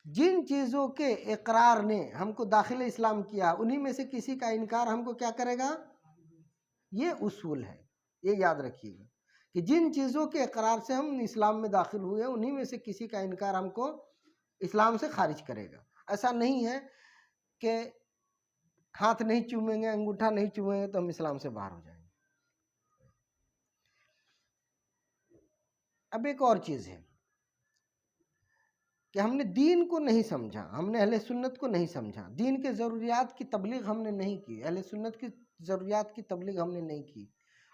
جن چیزوں کے اقرار نے ہم کو داخل اسلام کیا انہی میں سے کسی کا انکار ہم کو کیا کرے گا؟ یہ اصول ہے، یہ یاد رکھیے گا کہ جن چیزوں کے اقرار سے ہم اسلام میں داخل ہوئے انہی میں سے کسی کا انکار ہم کو اسلام سے خارج کرے گا۔ ایسا نہیں ہے کہ ہاتھ نہیں چومیں گے، انگوٹھا نہیں چومیں گے تو ہم اسلام سے باہر ہو جائیں گے۔ اب ایک اور چیز ہے کہ ہم نے دین کو نہیں سمجھا، ہم نے اہل سنت کو نہیں سمجھا، دین کے ضروریات کی تبلیغ ہم نے نہیں کی، اہل سنت کی ضروریات کی تبلیغ ہم نے نہیں کی،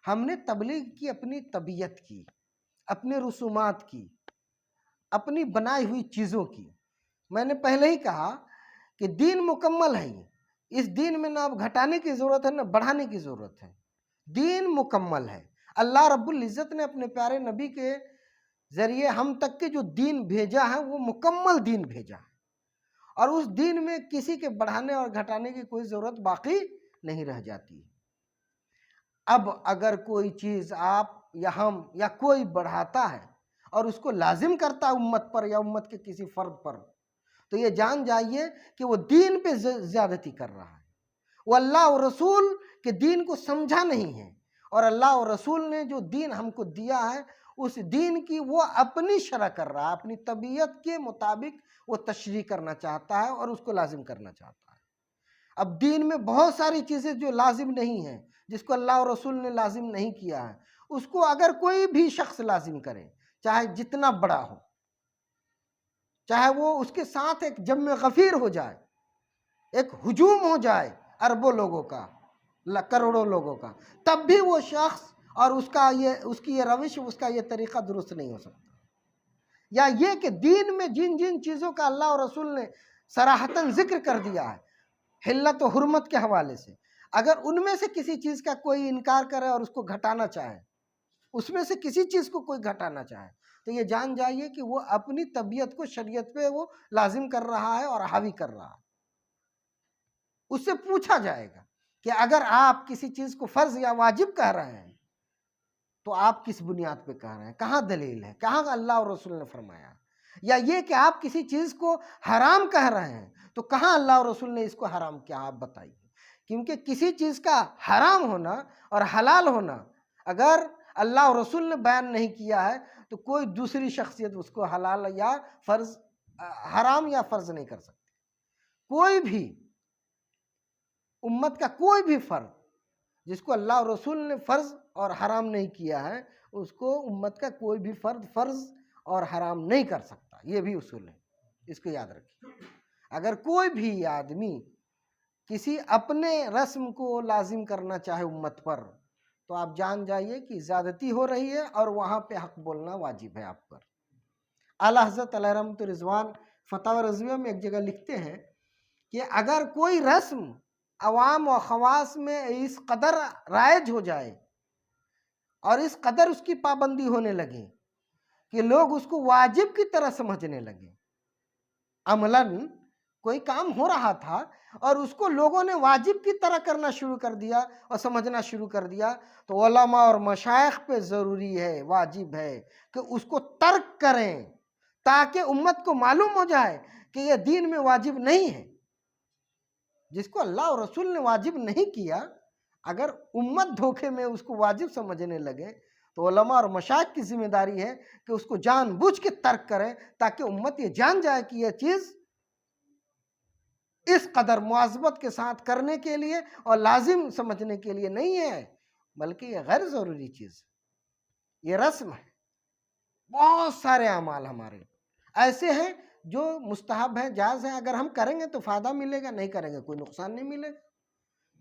ہم نے تبلیغ کی اپنی طبیعت کی، اپنے رسومات کی، اپنی بنائی ہوئی چیزوں کی۔ میں نے پہلے ہی کہا کہ دین مکمل ہے، اس دین میں نہ اب گھٹانے کی ضرورت ہے نہ بڑھانے کی ضرورت ہے، دین مکمل ہے۔ اللہ رب العزت نے اپنے پیارے نبی کے ذریعے ہم تک کے جو دین بھیجا ہے وہ مکمل دین بھیجا ہے، اور اس دین میں کسی کے بڑھانے اور گھٹانے کی کوئی ضرورت باقی نہیں رہ جاتی۔ اب اگر کوئی چیز آپ یا ہم یا کوئی بڑھاتا ہے اور اس کو لازم کرتا ہے امت پر یا امت کے کسی فرد پر، تو یہ جان جائیے کہ وہ دین پہ زیادتی کر رہا ہے، وہ اللہ اور رسول کے دین کو سمجھا نہیں ہے، اور اللہ اور رسول نے جو دین ہم کو دیا ہے اس دین کی وہ اپنی شرح کر رہا ہے، اپنی طبیعت کے مطابق وہ تشریح کرنا چاہتا ہے اور اس کو لازم کرنا چاہتا ہے۔ اب دین میں بہت ساری چیزیں جو لازم نہیں ہیں، جس کو اللہ اور رسول نے لازم نہیں کیا ہے، اس کو اگر کوئی بھی شخص لازم کرے، چاہے جتنا بڑا ہو، چاہے وہ اس کے ساتھ ایک جم غفیر ہو جائے، ایک ہجوم ہو جائے اربوں لوگوں کا، کروڑوں لوگوں کا، تب بھی وہ شخص اور اس کی یہ روش، اس کا یہ طریقہ درست نہیں ہو سکتا۔ یا یہ کہ دین میں جن جن چیزوں کا اللہ اور رسول نے صراحتاً ذکر کر دیا ہے حلت و حرمت کے حوالے سے، اگر ان میں سے کسی چیز کا کوئی انکار کرے اور اس کو گھٹانا چاہے، اس میں سے کسی چیز کو کوئی گھٹانا چاہے، تو یہ جان جائیے کہ وہ اپنی طبیعت کو شریعت پہ وہ لازم کر رہا ہے اور حاوی کر رہا ہے۔ اس سے پوچھا جائے گا کہ اگر آپ کسی چیز کو فرض یا واجب کہہ رہے ہیں تو آپ کس بنیاد پہ کہہ رہے ہیں، کہاں دلیل ہے، کہاں اللہ اور رسول نے فرمایا؟ یا یہ کہ آپ کسی چیز کو حرام کہہ رہے ہیں تو کہاں اللہ اور رسول نے اس کو حرام کیا، آپ بتائیے۔ کیونکہ کسی چیز کا حرام ہونا اور حلال ہونا اگر اللہ اور رسول نے بیان نہیں کیا ہے تو کوئی دوسری شخصیت اس کو حلال یا فرض، حرام یا فرض نہیں کر سکتی۔ کوئی بھی امت کا کوئی بھی فرد جس کو اللہ اور رسول نے فرض اور حرام نہیں کیا ہے، اس کو امت کا کوئی بھی فرد فرض اور حرام نہیں کر سکتا۔ یہ بھی اصول ہے، اس کو یاد رکھیے۔ اگر کوئی بھی آدمی کسی اپنے رسم کو لازم کرنا چاہے امت پر، تو آپ جان جائیے کہ زیادتی ہو رہی ہے اور وہاں پہ حق بولنا واجب ہے آپ پر۔ اعلیٰ حضرت علیہ رحمۃ رضوان فتاوی رضویہ میں ایک جگہ لکھتے ہیں کہ اگر کوئی رسم عوام و خواص میں اس قدر رائج ہو جائے اور اس قدر اس کی پابندی ہونے لگے کہ لوگ اس کو واجب کی طرح سمجھنے لگے، عملاً کوئی کام ہو رہا تھا اور اس کو لوگوں نے واجب کی طرح کرنا شروع کر دیا اور سمجھنا شروع کر دیا، تو علماء اور مشائخ پہ ضروری ہے، واجب ہے کہ اس کو ترک کریں تاکہ امت کو معلوم ہو جائے کہ یہ دین میں واجب نہیں ہے۔ جس کو اللہ اور رسول نے واجب نہیں کیا، اگر امت دھوکے میں اس کو واجب سمجھنے لگے تو علماء اور مشائخ کی ذمہ داری ہے کہ اس کو جان بوجھ کے ترک کریں تاکہ امت یہ جان جائے کہ یہ چیز اس قدر مواظبت کے ساتھ کرنے کے لیے اور لازم سمجھنے کے لیے نہیں ہے، بلکہ یہ غیر ضروری چیز، یہ رسم ہے۔ بہت سارے اعمال ہمارے ایسے ہیں جو مستحب ہیں، جائز ہیں، اگر ہم کریں گے تو فائدہ ملے گا، نہیں کریں گے کوئی نقصان نہیں ملے گا۔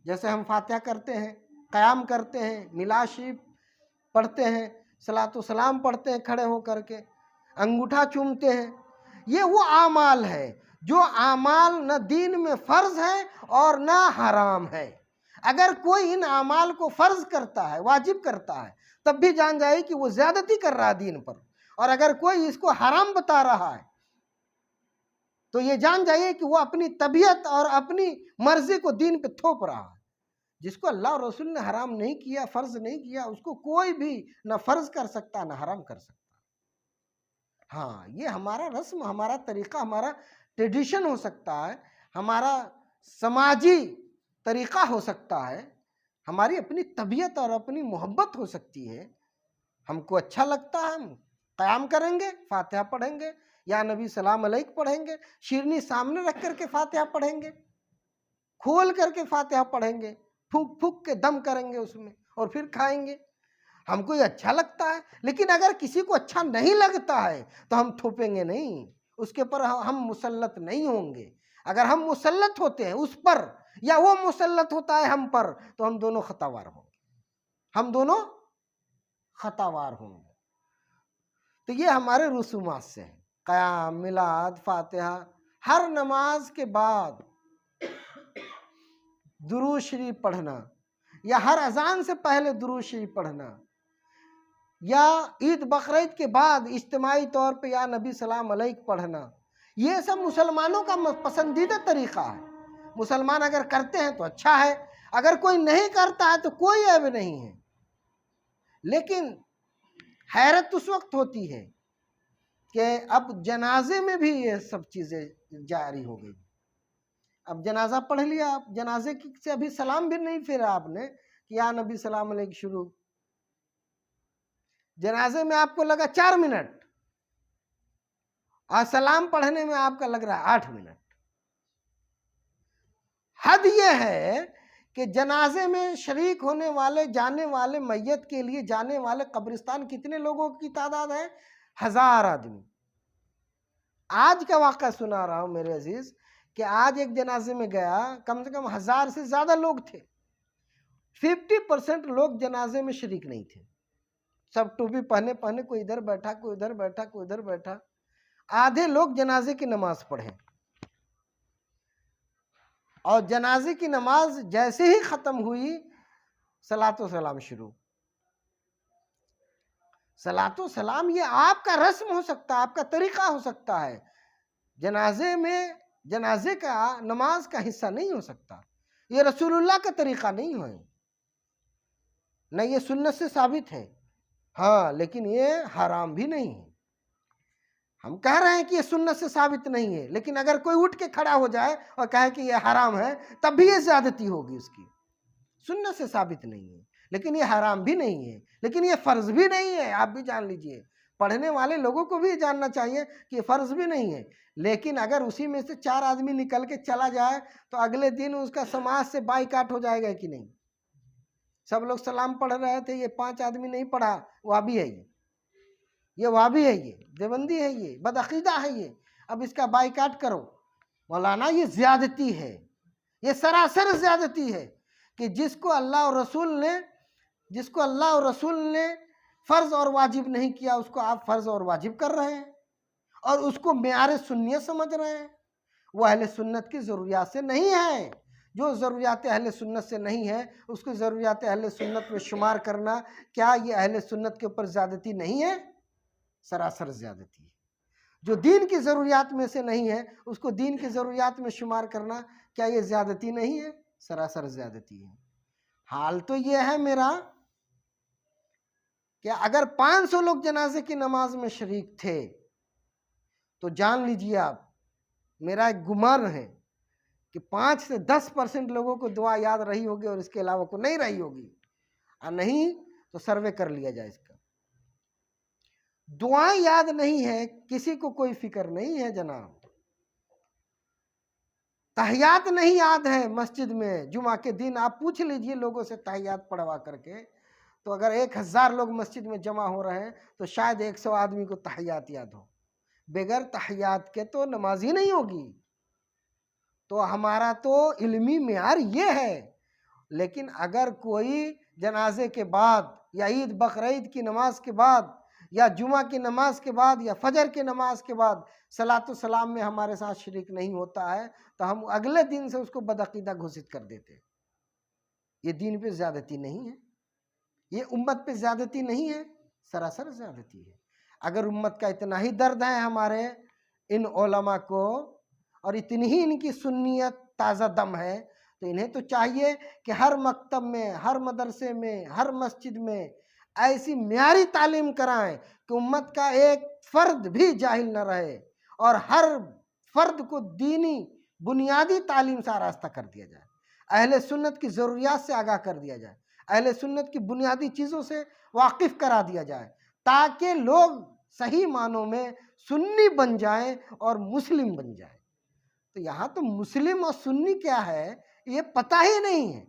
جیسے ہم فاتحہ کرتے ہیں، قیام کرتے ہیں، میلاد شریف پڑھتے ہیں، صلاۃ و سلام پڑھتے ہیں کھڑے ہو کر کے، انگوٹھا چومتے ہیں، یہ وہ اعمال ہے جو اعمال نہ دین میں فرض ہے اور نہ حرام ہے۔ اگر کوئی ان اعمال کو فرض کرتا ہے، واجب کرتا ہے، تب بھی جان جائے کہ وہ زیادتی کر رہا ہے دین پر، اور اگر کوئی اس کو حرام بتا رہا ہے تو یہ جان جائیے کہ وہ اپنی طبیعت اور اپنی مرضی کو دین پہ تھوپ رہا ہے۔ جس کو اللہ اور رسول نے حرام نہیں کیا، فرض نہیں کیا، اس کو کوئی بھی نہ فرض کر سکتا نہ حرام کر سکتا۔ ہاں یہ ہمارا رسم، ہمارا طریقہ، ہمارا ٹریڈیشن ہو سکتا ہے، ہمارا سماجی طریقہ ہو سکتا ہے، ہماری اپنی طبیعت اور اپنی محبت ہو سکتی ہے. ہم کو اچھا لگتا ہے، ہم قیام کریں گے، فاتحہ پڑھیں گے، یا نبی سلام علیک پڑھیں گے، شیرنی سامنے رکھ کر کے فاتحہ پڑھیں گے، کھول کر کے فاتحہ پڑھیں گے، پھونک پھونک کے دم کریں گے اس میں اور پھر کھائیں گے. ہم کو یہ اچھا لگتا ہے. لیکن اگر کسی کو اچھا نہیں لگتا ہے تو ہم تھوپیں گے نہیں، اس کے پر ہم مسلط نہیں ہوں گے. اگر ہم مسلط ہوتے ہیں اس پر یا وہ مسلط ہوتا ہے ہم پر تو ہم دونوں خطاوار ہوں گے، ہم دونوں خطاوار ہوں گے. تو یہ ہمارے رسومات سے ہیں. قیام، میلاد، فاتحہ، ہر نماز کے بعد درود شریف پڑھنا، یا ہر اذان سے پہلے درود شریف پڑھنا، یا عید بقرعید کے بعد اجتماعی طور پہ یا نبی سلام علیک پڑھنا، یہ سب مسلمانوں کا پسندیدہ طریقہ ہے. مسلمان اگر کرتے ہیں تو اچھا ہے، اگر کوئی نہیں کرتا ہے تو کوئی عیب نہیں ہے. لیکن حیرت اس وقت ہوتی ہے کہ اب جنازے میں بھی یہ سب چیزیں جاری ہو گئی. اب جنازہ پڑھ لیا، آپ جنازے سے ابھی سلام بھی نہیں پھیرا آپ نے کہ یا نبی سلام علیک شروع. جنازے میں آپ کو لگا 4 منٹ اور سلام پڑھنے میں آپ کا لگ رہا ہے 8 منٹ. حد یہ ہے کہ جنازے میں شریک ہونے والے، جانے والے میت کے لیے جانے والے قبرستان کتنے لوگوں کی تعداد ہے؟ 1000 آدمی. آج کا واقعہ سنا رہا ہوں میرے عزیز کہ آج ایک جنازے میں گیا، کم سے کم 1000 سے زیادہ لوگ تھے. 50% لوگ جنازے میں شریک نہیں تھے. سب ٹوپی پہنے کوئی ادھر بیٹھا، کوئی ادھر بیٹھا، کوئی ادھر بیٹھا. آدھے لوگ جنازے کی نماز پڑھے اور جنازے کی نماز جیسے ہی ختم ہوئی صلاۃ و سلام شروع. صلاۃ و سلام یہ آپ کا رسم ہو سکتا ہے، آپ کا طریقہ ہو سکتا ہے. جنازے میں جنازے کا نماز کا حصہ نہیں ہو سکتا. یہ رسول اللہ کا طریقہ نہیں ہے، نہ یہ سنت سے ثابت ہے. ہاں لیکن یہ حرام بھی نہیں ہے. ہم کہہ رہے ہیں کہ یہ سنت سے ثابت نہیں ہے، لیکن اگر کوئی اٹھ کے کھڑا ہو جائے اور کہے کہ یہ حرام ہے تب بھی یہ زیادتی ہوگی اس کی. سنت سے ثابت نہیں ہے، لیکن یہ حرام بھی نہیں ہے، لیکن یہ فرض بھی نہیں ہے. آپ بھی جان لیجئے، پڑھنے والے لوگوں کو بھی جاننا چاہیے کہ یہ فرض بھی نہیں ہے. لیکن اگر اسی میں سے 4 آدمی نکل کے چلا جائے تو اگلے دن اس کا سماج سے بائیکاٹ ہو جائے گا کہ نہیں؟ سب لوگ سلام پڑھ رہے تھے، یہ 5 آدمی نہیں پڑھا، وہابی ہے، یہ وہابی ہے، یہ دیوبندی ہے، یہ بدعقیدہ ہے، یہ اب اس کا بائیکاٹ کرو. مولانا یہ زیادتی ہے، یہ سراسر زیادتی ہے کہ جس کو اللہ اور رسول نے فرض اور واجب نہیں کیا اس کو آپ فرض اور واجب کر رہے ہیں اور اس کو معیار سنیت سمجھ رہے ہیں. وہ اہل سنت کی ضروریات سے نہیں ہے. جو ضروریات اہل سنت سے نہیں ہے اس کو ضروریات اہل سنت میں شمار کرنا، کیا یہ اہل سنت کے اوپر زیادتی نہیں ہے؟ سراسر زیادتی ہے. جو دین کی ضروریات میں سے نہیں ہے اس کو دین کی ضروریات میں شمار کرنا، کیا یہ زیادتی نہیں ہے؟ سراسر زیادتی ہے. حال تو یہ ہے میرا کہ اگر 500 لوگ جنازے کی نماز میں شریک تھے تو جان لیجئے آپ، میرا ایک گمان ہے کہ 5 سے 10% لوگوں کو دعا یاد رہی ہوگی اور اس کے علاوہ کو نہیں رہی ہوگی. اور نہیں تو سروے کر لیا جائے اس کا. دعائیں یاد نہیں ہے، کسی کو کوئی فکر نہیں ہے جناب. تحیات نہیں یاد ہے مسجد میں. جمعہ کے دن آپ پوچھ لیجئے لوگوں سے تحیات پڑھوا کر کے، تو اگر 1000 لوگ مسجد میں جمع ہو رہے ہیں تو شاید 100 آدمی کو تحیات یاد ہو. بغیر تحیات کے تو نماز ہی نہیں ہوگی. تو ہمارا تو علمی معیار یہ ہے. لیکن اگر کوئی جنازے کے بعد یا عید بقرعید کی نماز کے بعد یا جمعہ کی نماز کے بعد یا فجر کی نماز کے بعد صلاۃ و سلام میں ہمارے ساتھ شریک نہیں ہوتا ہے تو ہم اگلے دن سے اس کو بدعقیدہ گھوشت کر دیتے. یہ دین پہ زیادتی نہیں ہے، یہ امت پہ زیادتی نہیں ہے، سراسر زیادتی ہے. اگر امت کا اتنا ہی درد ہے ہمارے ان علماء کو اور اتنی ہی ان کی سنیت تازہ دم ہے تو انہیں تو چاہیے کہ ہر مکتب میں، ہر مدرسے میں، ہر مسجد میں ایسی معیاری تعلیم کرائیں کہ امت کا ایک فرد بھی جاہل نہ رہے اور ہر فرد کو دینی بنیادی تعلیم سے آراستہ کر دیا جائے، اہل سنت کی ضروریات سے آگاہ کر دیا جائے، اہل سنت کی بنیادی چیزوں سے واقف کرا دیا جائے، تاکہ لوگ صحیح معنوں میں سنی بن جائیں اور مسلم بن جائیں۔ تو یہاں تو مسلم اور سنی کیا ہے یہ پتہ ہی نہیں ہے۔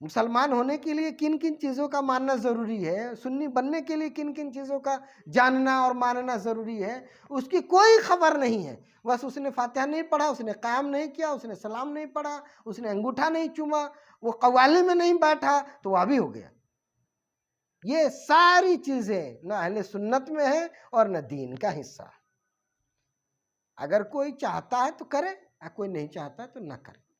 مسلمان ہونے کے لیے کن کن چیزوں کا ماننا ضروری ہے، سنی بننے کے لیے کن کن چیزوں کا جاننا اور ماننا ضروری ہے، اس کی کوئی خبر نہیں ہے۔ بس اس نے فاتحہ نہیں پڑھا، اس نے قیام نہیں کیا، اس نے سلام نہیں پڑھا، اس نے انگوٹھا نہیں چوما، وہ قوالی میں نہیں بیٹھا تو وہ بھی ہو گیا۔ یہ ساری چیزیں نہ اہل سنت میں ہے اور نہ دین کا حصہ ہے۔ اگر کوئی چاہتا ہے تو کرے، کوئی نہیں چاہتا ہے تو نہ کرے۔